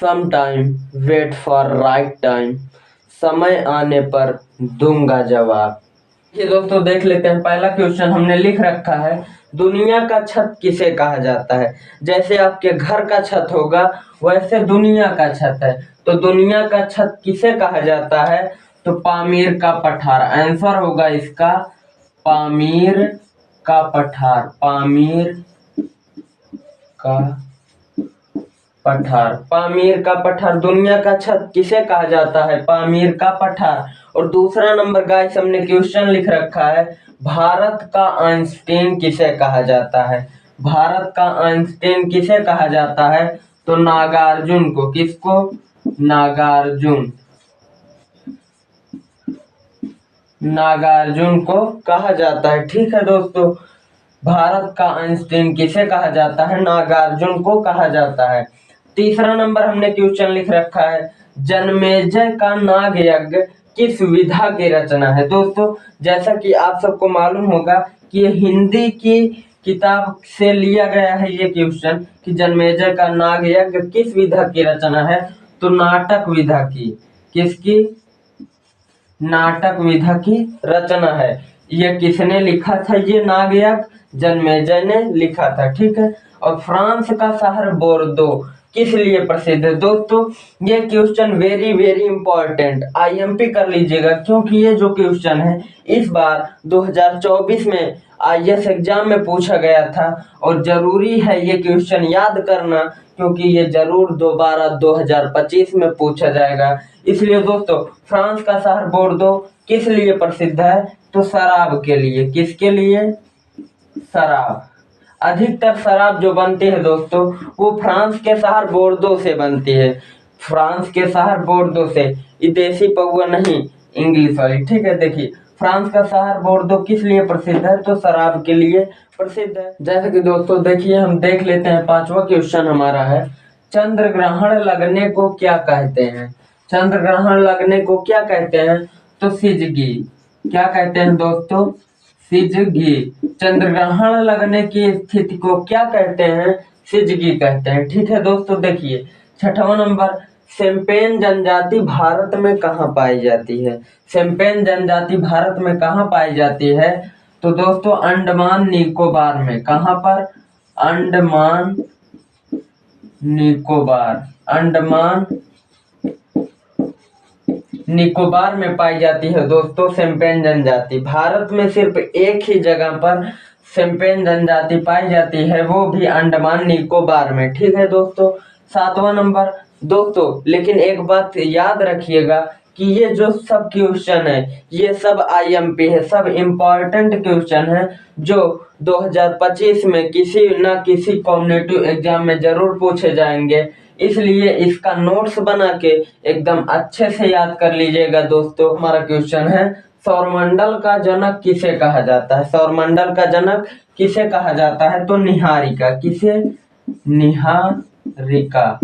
Some time wait for right time, समय आने पर दूंगा जवाब। ये दोस्तों देख लेते हैं, पहला क्वेश्चन हमने लिख रखा है, दुनिया का छत किसे कहा जाता है। जैसे आपके घर का छत होगा वैसे दुनिया का छत है, तो दुनिया का छत किसे कहा जाता है, तो पामीर का पठार। आंसर होगा इसका पामीर का पठार, पामीर का पठार, पामीर का पठार। दुनिया का छत किसे कहा जाता है, पामीर का पठार। और दूसरा नंबर गाइस हमने क्वेश्चन लिख रखा है, भारत का आइंस्टीन किसे कहा जाता है। भारत का आइंस्टीन किसे कहा जाता है, तो नागार्जुन को। किसको, नागार्जुन, नागार्जुन को कहा जाता है। ठीक है दोस्तों, भारत का आइंस्टीन किसे कहा जाता है, नागार्जुन को कहा जाता है। तीसरा नंबर हमने क्वेश्चन लिख रखा है, जन्मेजय का नाग यज्ञ किस विधा की रचना है। दोस्तों जैसा कि आप सबको मालूम होगा कि ये हिंदी की किताब से लिया गया है ये क्वेश्चन, कि जन्मेजय का नाग यज्ञ किस विधा की रचना है, तो नाटक विधा की। किसकी, नाटक विधा की रचना है। ये किसने लिखा था, ये नाग यज्ञ जन्मेजय ने लिखा था। ठीक है। और फ्रांस का शहर बोर्दो किस लिए प्रसिद्ध है। दोस्तों ये question very very important, IMP कर लीजिएगा, क्योंकि ये जो क्वेश्चन है इस बार 2024 में आईएएस एग्जाम में पूछा गया था, और जरूरी है ये क्वेश्चन याद करना, क्योंकि ये जरूर दोबारा 2025 में पूछा जाएगा। इसलिए दोस्तों फ्रांस का शहर बोर्दो किस लिए प्रसिद्ध है, तो शराब के लिए। किसके लिए, शराब। अधिकतर शराब जो बनती है दोस्तों वो फ्रांस के शहर बोर्दो से बनती है, फ्रांस के शहर बोर्दो से। ये देसी पौवा नहीं, इंग्लिश वाली। ठीक है, देखिए फ्रांस का शहर बोर्दो किस लिए प्रसिद्ध है, तो शराब के लिए प्रसिद्ध है। जैसे कि दोस्तों देखिए हम देख लेते हैं, पांचवा क्वेश्चन हमारा है, चंद्र ग्रहण लगने को क्या कहते हैं। चंद्र ग्रहण लगने को क्या कहते हैं, तो सिजगी। क्या कहते हैं दोस्तों, सिजगी। चंद्र ग्रहण लगने की स्थिति को क्या कहते हैं, सिजगी कहते हैं। ठीक है दोस्तों, देखिए छठवां नंबर, शेम्पेन जनजाति भारत में कहाँ पाई जाती है। शेम्पेन जनजाति भारत में कहाँ पाई जाती है, तो दोस्तों अंडमान निकोबार में। कहाँ पर, अंडमान निकोबार, अंडमान निकोबार में पाई जाती है दोस्तों शेम्पेन जनजाति। भारत में सिर्फ एक ही जगह पर शेम्पेन जनजाति पाई जाती है, वो भी अंडमान निकोबार में। ठीक है दोस्तों। सातवां नंबर दोस्तों, लेकिन एक बात याद रखिएगा कि ये जो सब क्वेश्चन है ये सब आईएमपी है, सब इम्पोर्टेंट क्वेश्चन है, जो 2025 में किसी न किसी कॉम्पिटिटिव एग्जाम में जरूर पूछे जाएंगे। इसलिए इसका नोट्स बना के एकदम अच्छे से याद कर लीजिएगा दोस्तों। हमारा क्वेश्चन है, सौरमंडल का जनक किसे कहा जाता है। सौरमंडल का जनक किसे कहा जाता है, तो निहारिका। किसे, निहारिका।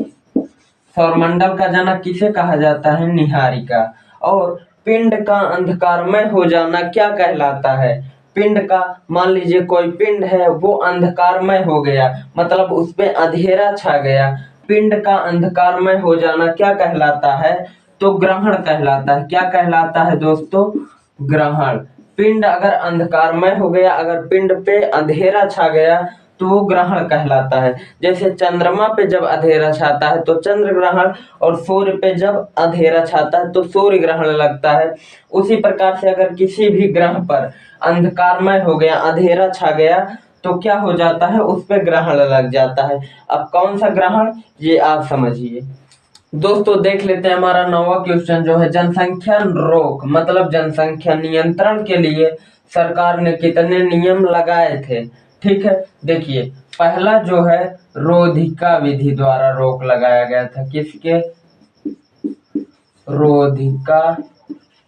सौरमंडल का जनक किसे कहा जाता है, निहारिका। और पिंड का अंधकारमय हो जाना क्या कहलाता है। पिंड का, मान लीजिए कोई पिंड है वो अंधकारमय हो गया, मतलब उसपे अंधेरा छा गया, पिंड का अंधकारमय हो जाना क्या कहलाता है, तो ग्रहण कहलाता है। क्या कहलाता है दोस्तों, ग्रहण। पिंड अगर अंधकारमय हो गया, अगर पिंड पे अंधेरा छा गया तो वो ग्रहण कहलाता है। जैसे चंद्रमा पे जब अंधेरा छाता है तो चंद्र ग्रहण, और सूर्य पे जब अंधेरा छाता है तो सूर्य ग्रहण लगता है। उसी प्रकार से अगर किसी भी ग्रह पर अंधकारमय हो गया, अंधेरा छा गया, तो क्या हो जाता है, उस पे ग्रहण लग जाता है। अब कौन सा ग्रहण, ये आप समझिए। दोस्तों देख लेते हैं हमारा नौवां क्वेश्चन जो है, जनसंख्या रोक मतलब जनसंख्या नियंत्रण के लिए सरकार ने कितने नियम लगाए थे। ठीक है, देखिए पहला जो है रोधिका विधि द्वारा रोक लगाया गया था। किसके, रोधिका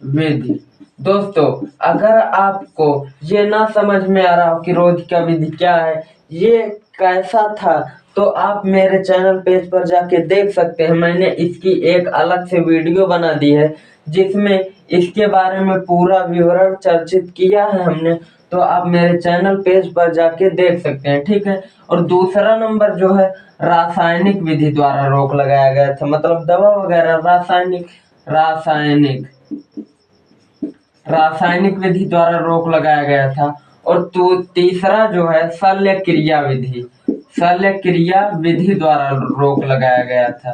विधि। दोस्तों अगर आपको ये ना समझ में आ रहा हो कि रोधिका विधि क्या है, ये कैसा था, तो आप मेरे चैनल पेज पर जाके देख सकते हैं, मैंने इसकी एक अलग से वीडियो बना दी है जिसमें इसके बारे में पूरा विवरण चर्चित किया है हमने। तो आप मेरे चैनल पेज पर जाके देख सकते हैं, ठीक है। और दूसरा नंबर जो है, रासायनिक विधि द्वारा रोक लगाया गया था, मतलब दवा वगैरह रासायनिक विधि द्वारा रोक लगाया गया था। और तो तीसरा जो है, शल्य क्रिया विधि द्वारा रोक लगाया गया था,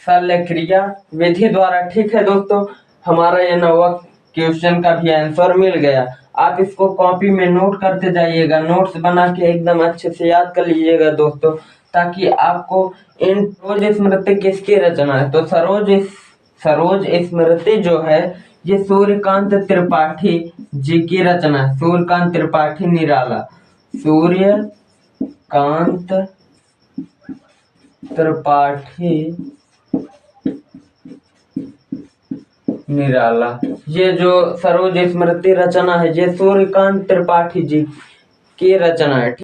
शल्य क्रिया विधि द्वारा, ठीक है दोस्तों। हमारा ये 9वां क्वेश्चन का भी आंसर मिल गया। आप इसको कॉपी में नोट करते जाइएगा, नोट्स बना के एकदम अच्छे से याद कर लीजिएगा दोस्तों, ताकि आपको इन सरोज स्मृति किसकी रचना है। तो सरोज स्मृति जो है, ये सूर्यकांत त्रिपाठी जी की रचना है, सूर्यकांत त्रिपाठी निराला, सूर्यकांत त्रिपाठी निराला। ये जो सरोज स्मृति रचना है, ये सूर्यकांत त्रिपाठी जी की रचना है।